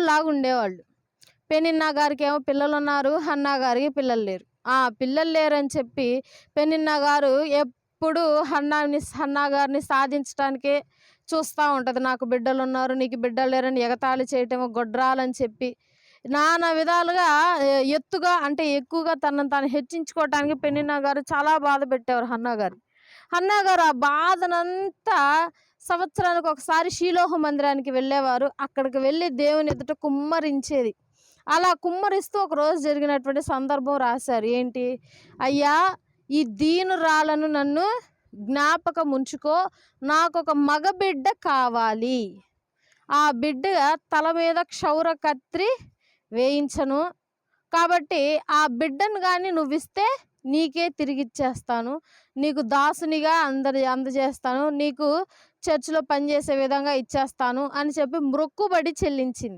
తమ్ముళ్ళలాగా ఉండేవాళ్ళు. పెనిన్నా గారికేమో పిల్లలున్నారు. హన్నా గారికి పిల్లలు లేరు. పిల్లలు లేరని చెప్పి పెనిన్నా గారు ఎప్పుడు హన్నా గారిని సాధించటానికే చూస్తా ఉంటది. నాకు బిడ్డలున్నారు, నీకు బిడ్డలు లేరని ఎగతాళి చేయటం, గొడ్రాలని చెప్పి నానా విధాలుగా ఎత్తుగా అంటే ఎక్కువగా తనను తాను హెచ్చించుకోవటానికి పెనిన్నా గారు చాలా బాధ పెట్టేవారు హన్నా గారు. హన్నా గారు ఆ బాధనంతా సంవత్సరానికి ఒకసారి షీలోహు మందిరానికి వెళ్ళేవారు. అక్కడికి వెళ్ళి దేవుని ఎదుట కుమ్మరించేది. అలా కుమ్మరిస్తూ ఒకరోజు జరిగినటువంటి సందర్భం రాశారు. ఏంటి? అయ్యా, ఈ దీనురాలను నన్ను జ్ఞాపకం ఉంచుకో, నాకొక మగబిడ్డ కావాలి. ఆ బిడ్డ తల మీద క్షౌర కత్తి వేయించను. కాబట్టి ఆ బిడ్డను గాని నువ్విస్తే నీకే తిరిగిచ్చేస్తాను. నీకు దాసునిగా అందజేస్తాను. నీకు చర్చిలో పనిచేసే విధంగా ఇచ్చేస్తాను అని చెప్పి మొక్కుబడి చెల్లించింది.